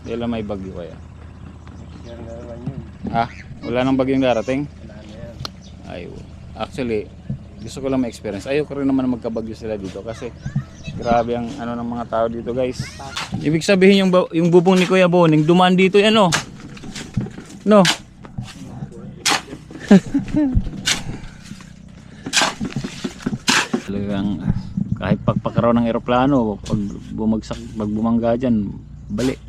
Kailan may bagyo kaya? Yan na naman yun. Ah, wala nang bagyong darating? Wala na yan. Ay, actually, gusto ko lang ma-experience. Ayoko rin naman magkabagyo sila dito kasi grabe ang ano ng mga tao dito, guys. Ibig sabihin yung bubong ni Kuya Boning dumaan dito yan, no? No. Talagang kahit pagpakaraw ng eroplano, pag bumagsak, pag bumangga dyan, bali.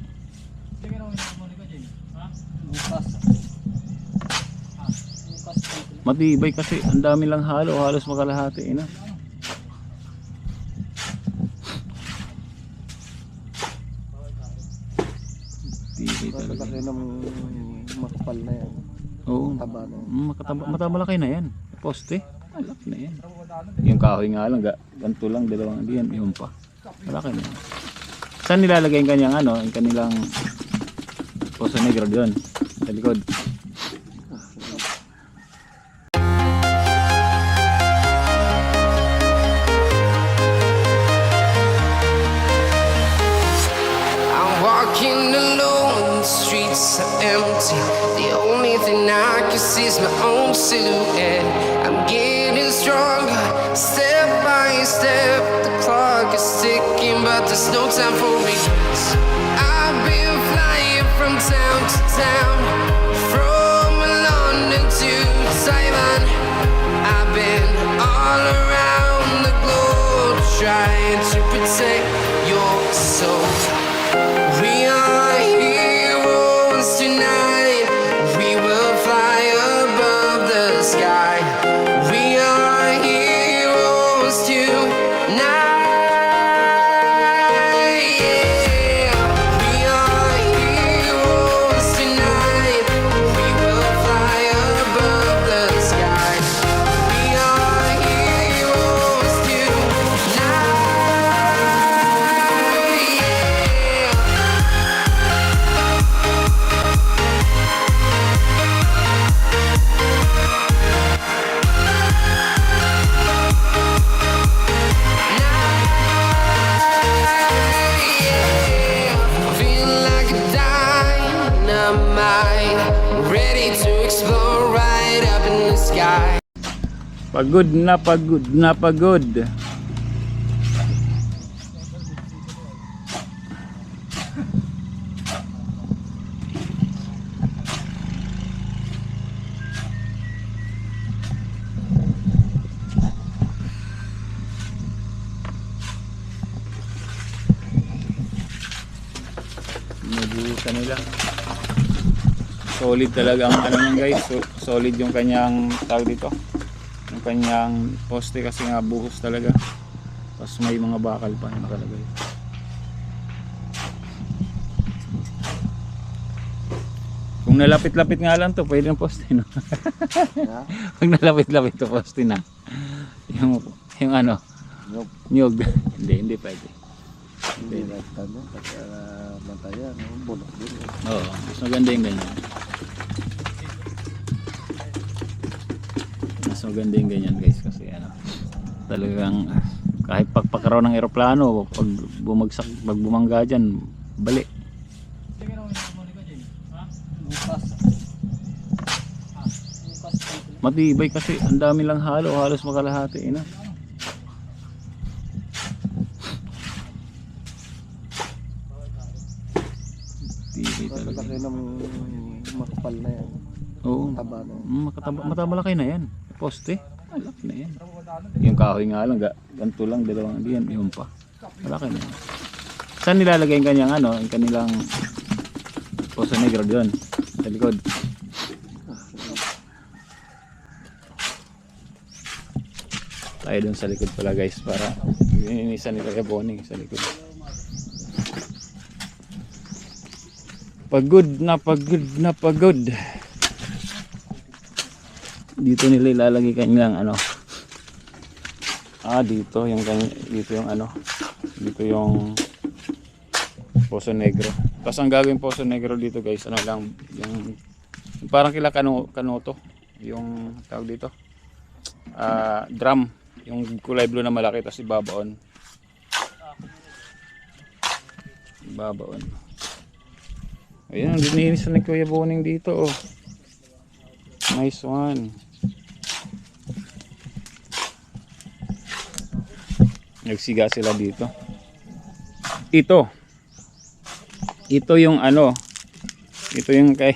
Matibay kasi ang dami lang halo, halos makalahati na. Matibay talaga. Laki ng makapal na yan. Oo. Taba na yan. Matamalaki na yan. Poste. Malaki na yan. Yung kahoy nga lang, ganito lang, dalawang diyan, yun pa. Malaki na yan. Saan nilalagay yung kanyang ano, yung kanilang poso negro doon? Sa likod. Walking alone, the streets are empty. The only thing I can see is my own silhouette. I'm getting stronger, step by step. The clock is ticking, but there's no time for me. I've been flying from town to town, from London to Taiwan. I've been all around the globe, trying to protect your soul. We are heroes tonight. We will fly above the sky. We are heroes tonight. Yeah. We are heroes tonight. We will fly above the sky. We are heroes tonight. Yeah. Feel like a dynamite, ready to explode right up in the sky. Pagod na pagod na pagod. Nabuhusan nila. Solid talaga ang ano niyan, guys. Solid yung kanyang tawag dito. Yung kanyang poste kasi nga buhos talaga. Tapos may mga bakal pa na nakalagay. Kung nalapit-lapit nga lang to, pwede ng poste, no? Pag nalapit-lapit to, poste na. Yung ano, nyug. Hindi pwede. Hindi na tanong, kasi matayan, bulok din. Oo, mas maganda yung ganyan. Mas maganda yung ganyan, guys, kasi ano, talagang kahit pagpakaraw ng eroplano, pag bumagsak, pag bumangga dyan, bali. Matibay kasi ang dami lang halo, halos makalahati na. Matibay talaga. Laki ng makapal na yan. Oo. Taba na yan. Matamalaki na yan. Poste. Malaki na yan. Yung kahoy nga lang, ganito lang, dalawang diyan, yun pa. Malaki na yan. Saan nilalagay yung kanyang ano, yung kanilang poso negro doon? Sa likod. Tayo doon sa likod pala, guys, para ininisan ni Kuya Boning sa likod. Pagod na pagod na pagod. Dito nila ilalagay kanilang ano. Dito yung ano. Dito yung poso negro. Tapos ang gagawin poso negro dito, guys, ano lang, yung parang kila kanoto, yung tawag dito. Drum, yung kulay blue na malaki, tapos ibabaon. Ayan, dininis na ni Kuya Boning dito, oh. Nice one. Nagsiga sila dito. Ito yung ano, ito yung kay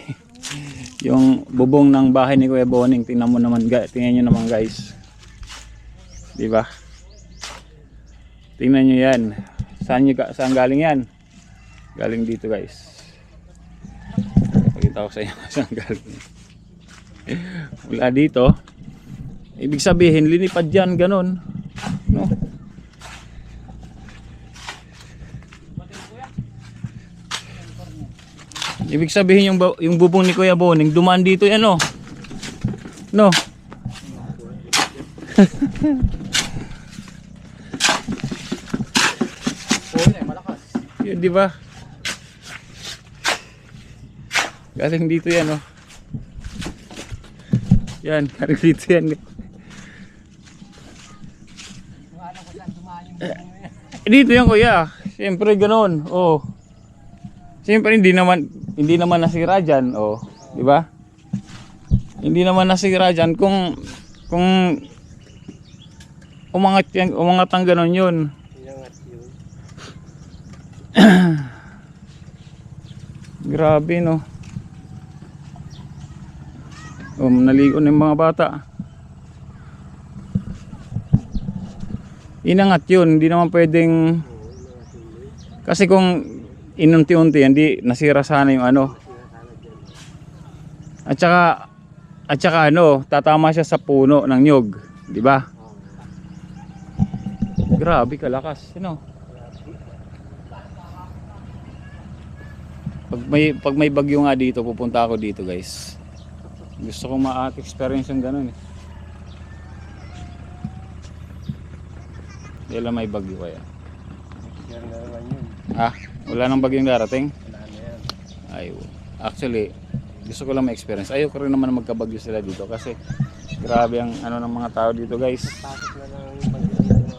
yung bubong ng bahay ni Kuya Boning. Tingnan mo naman, tingnan niyo naman guys. 'Di ba? Tingnan niyo 'yan. Saan galing 'yan? Galing dito, guys. Pakita ko sa inyo saan galing. Mula dito. Ibig sabihin linipad 'yan ganun, no? Ibig sabihin yung bubong ni Kuya Boning dumaan dito yan, oh. No. Yun, di ba? Galing dito yan, oh. Yan, galing dito yan. Dito yan, kuya. Siyempre ganoon, oh. Siyempre hindi naman nasira diyan, oh, di ba? Hindi naman nasira diyan kung umangat ang ganoon 'yun. Grabe, no. Oh, naligo na yung mga bata. Inangat 'yun, hindi naman pwedeng, kasi kung inunti-unti hindi nasira sana yung ano. At saka ano, tatama siya sa puno ng nyog, di ba? Grabe kalakas, you know. Pag may bagyo nga dito, pupunta ako dito, guys. Gusto ko ma-experience yung ganun, eh. Dahil may bagyo kaya. Ah, wala nang bagyong darating? Wala na yan. Ay, actually, gusto ko lang ma-experience. Ayoko rin naman magkabagyo sila dito kasi grabe ang ano ng mga tao dito, guys. Pasok na lang yung pag-iisip ng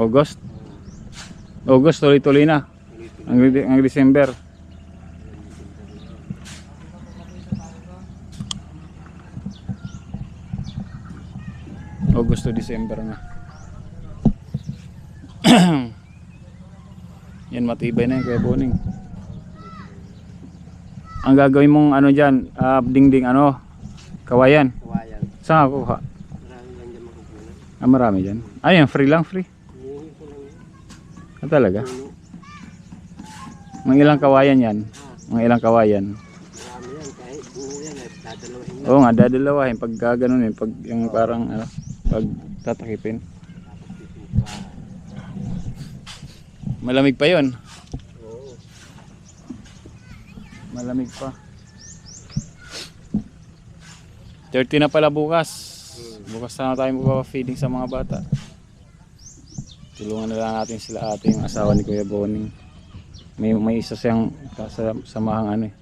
August. August, tuloy-tuloy na. Ang December. August to December na. Yan, matibay na yung Kuya Boning. Ang gagawin mong ano dyan, dingding ano, kawayan. Kawayan. Saan ako kuha? Marami lang dyan makukunan. Ah, marami dyan. Ayun, free lang, free. Hihingi ko lang yun. Ah, talaga? Puno. Mga ilang kawayan yan? Mga ilang kawayan? Marami yan. Kahit puno yan, dadalawahin na. Oo nga, dadalawahin. Pagka ganun eh, pag yung parang ano, pag tatakipin. Malamig pa yon. Oo. Malamig pa. 30 na pala bukas. Bukas na tayo magpapa-feeding sa mga bata. Tulungan na lang natin sila ate, yung asawa ni Kuya Boning. May isa siyang samahang ano eh.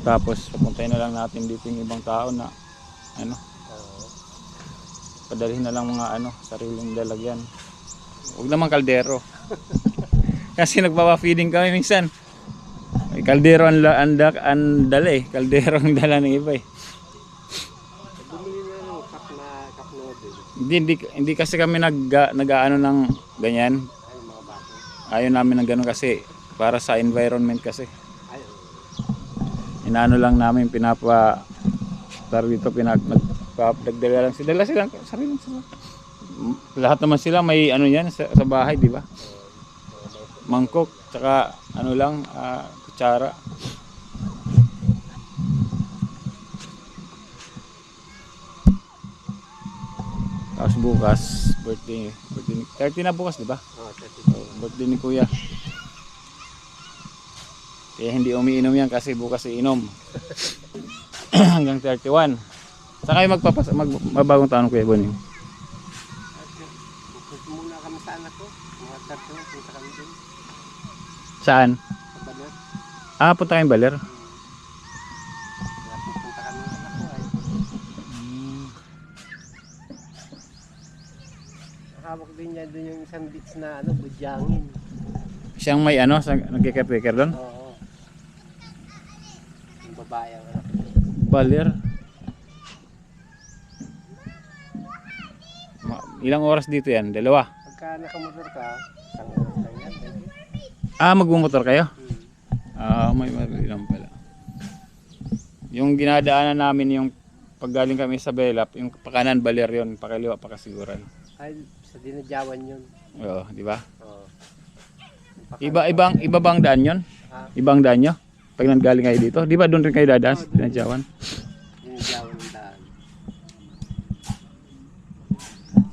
Tapos papuntahin na lang natin dito yung ibang tao na ano, padalhin na lang mga ano, sariling lalagyan. Huwag naman kaldero. Kasi nagpapa-feeding kami minsan. May kaldero ang dala eh. Kaldero ang dala ng iba eh. Bumili na ng cup noodle. Hindi kasi kami nag-ano ng ganyan. Ay, mga baso. Ayaw namin ng ganun kasi para sa environment kasi. Ay, Inaano lang namin dito nagdala lang sila silang sarili sila. Lahat naman sila may ano yan sa bahay, di ba? Mangkok, tsaka ano lang, kutsara. Tapos bukas, birthday 30 na bukas, di ba? oh, Birthday ni Kuya. Kaya hindi umiinom yan kasi bukas iinom. Hanggang 31. Saan kayo magbabagong taon, Kuya Boning? pupunta muna kami sa anak ko. Mga tatlo, punta kami dun. Saan? Sa Baler. Ah, punta kayong Baler. Kaya pupunta kami ng anak ko ay. Nakahawak sabi niya doon yung isang beach na ano, Budyangin. Siyang may ano, nagkikaretaker doon? Oo. Yung babae ang anak. Baler. Ilang oras dito yan? Dalawa? Pagka nakamotor ka, isang oras lang yan. Magmumotor kayo? Hmm. May ilang pala. Yung dinadaanan namin yung paggaling kami sa Belap, yung pakanan Baler yun, pakaliwa pakasiguran. Ay, sa dinadyawan yun. Oo, di ba? Oo. Iba bang daan yun? Ha? Ibang daan nyo? Pag nanggaling kayo dito? Di ba doon rin kayo dadaan sa Dinadyawan? Dinadyawan ng daan.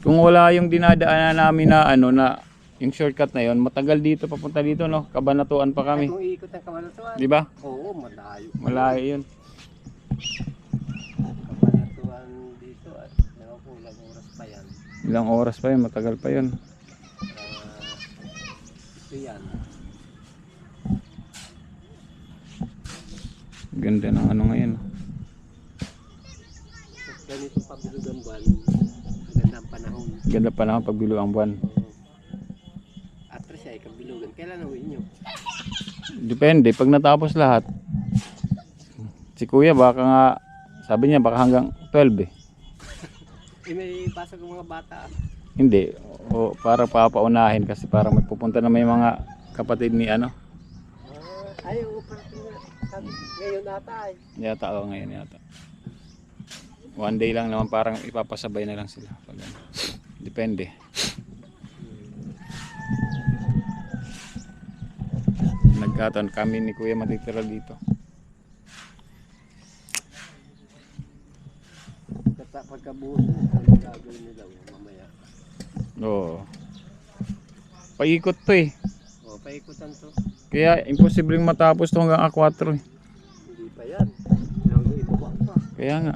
Kung wala yung dinadaanan namin na ano na yung shortcut na yon, matagal dito papunta dito no, Kabanatuan pa Ay, kami. kung iikot ng Kabanatuan. Di ba? Oo, malayo. Malayo yun. Kabanatuan dito at ilang oras pa yan. Ilang oras pa yun, matagal pa yun. Ito yan. Ganda ng ano ngayon. At ganitong pabilog ang buwan, maganda ang panahon. Ganda pa naman pagbilo ang buwan. Oo. At siya ay kabilugan. Kailan ang uwi nyo? Depende, pag natapos lahat. Si kuya baka nga, sabi niya baka hanggang 12 eh. May pasok ng mga bata. Hindi, o para papaunahin kasi para magpupunta na may mga kapatid ni ano. Ay, oo, sabi, ngayon ata ay. Yata o ngayon yata. One day lang naman parang ipapasabay na lang sila. Pag, ano. Depende. Nagkataon kami ni kuya matitira dito. Pagkabuhos mo, ano gagawin nila mamaya? Oo. Paikot to eh. O, paikutan to. Kaya imposibleng matapos to hanggang A4 eh. Hindi pa yan. Hanggang ibaba pa. Kaya nga.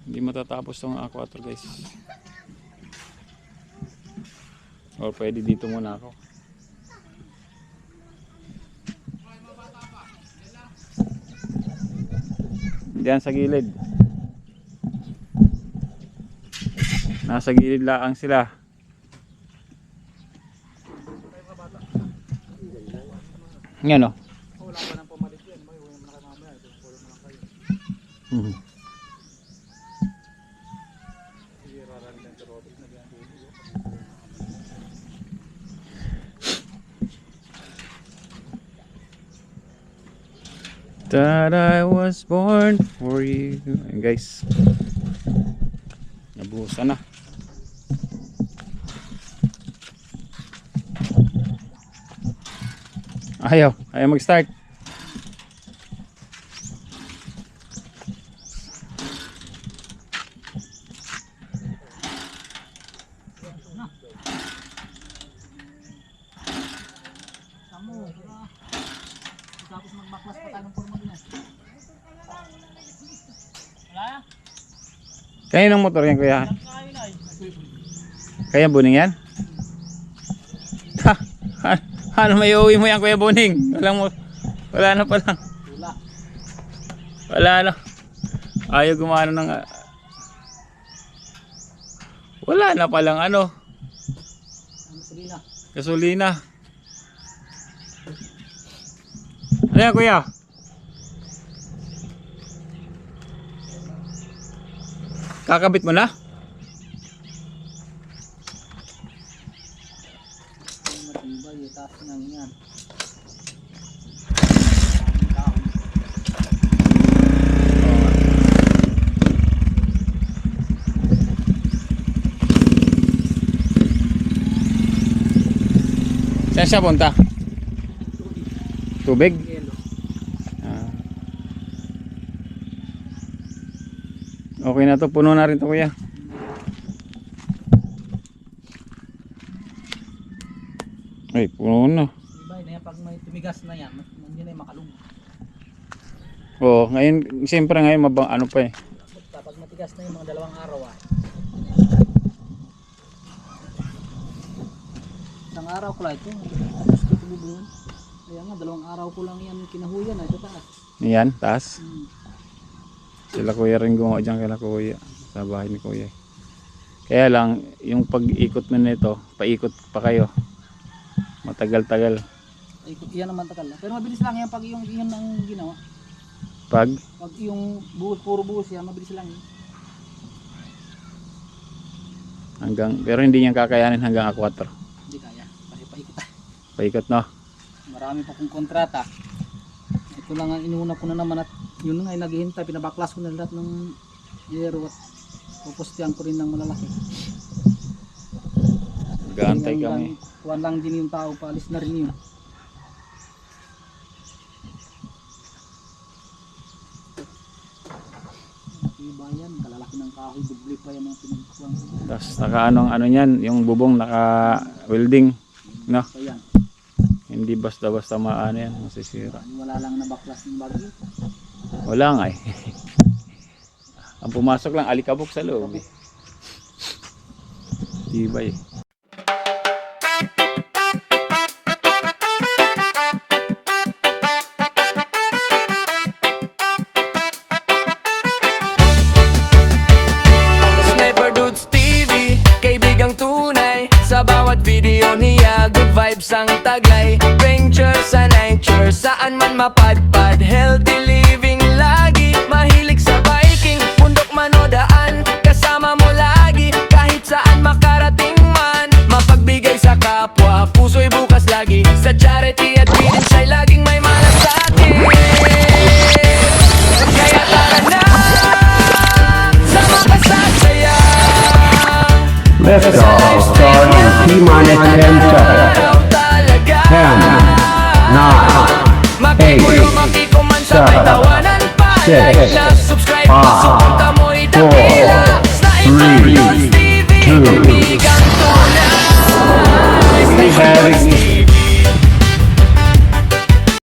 Hindi matatapos to hanggang A4 guys. O pwede dito muna ako. Diyan sa gilid. Nasa gilid lang sila. Yan o. Wala pa nang pumalit yan. May uwi mo na kayo mamaya. Tulong mo lang kayo. That I was born for you. Ayan guys. Nabuhusan na. Ayaw mag-start. Tapos magbaklas pa tayo ng forma niya. Wala? Kaninong motor yan kuya? Kaya Buning yan? Ano may uwi mo yan kuya Buning? Wala na pa lang. Wala na. Ayaw gumano ng wala na palang ano. Gasolina. Ano yan kuya? Kakabit mo na? Matibay, taas na yan. Saan siya punta? Tubig? Okay na to, puno na rin to kuya. Ay, puno na. Diba, na yan, pag may tumigas na yan, hindi na yung makalung. Oo, ngayon, siyempre ngayon mabang ano pa eh. Kapag matigas na yung mga 2 araw Isang araw ko lang ito. Tapos ko tumubuhan. Kaya nga, 2 araw ko lang yan kinahuyan ay taas. Yan, taas. Sila kuya rin gumawa dyan kila kuya. Sa bahay ni kuya. Kaya lang, yung pag-ikot mo nito, paikot pa kayo. Matagal-tagal. Ay, yan naman tagal na. Pero mabilis lang yan pag yung yun ang ginawa. Pag, Pag yung buhos, puro buhos yan, mabilis lang yun. pero hindi niya kakayanin hanggang A4. Hindi kaya. Kasi paikot tayo. Paikot, no? Marami pa kong kontrata. Ito lang ang inuna ko na naman at yun nga ay naghihintay. Pinabaklas ko na lahat ng yero at pupustihan ko rin ng malalaki. Mag-aantay kami. Kuwan lang din yung tao, paalis na rin yun. Iba yan, kalalaki ng kahoy, duble pa yan ang pinagkuhan ko. Tapos ano niyan, yung bubong naka-welding, no? So yan, Hindi basta-basta maano yan, masisira. wala lang nabaklas ng bagyo. Wala nga eh. Ang pumasok lang, alikabok sa loob eh. Tibay eh. Sniper Dudes TV, kaibigang tunay. Sa bawat video niya, good vibes ang taglay. Venture sa nature, saan man mapadpad. Healthy living lagi, mahilig sa biking. Bundok man o daan, kasama mo lagi. Kahit saan makarating man, mapagbigay sa kapwa. Puso'y bukas lagi, sa charity at feeding siya'y laging may malasakit. Kaya tara na, sama ka sa saya. Lift off starting T-minus 10 seconds. 10, 9, 8, 7, 6, 5, 4, 3, 2,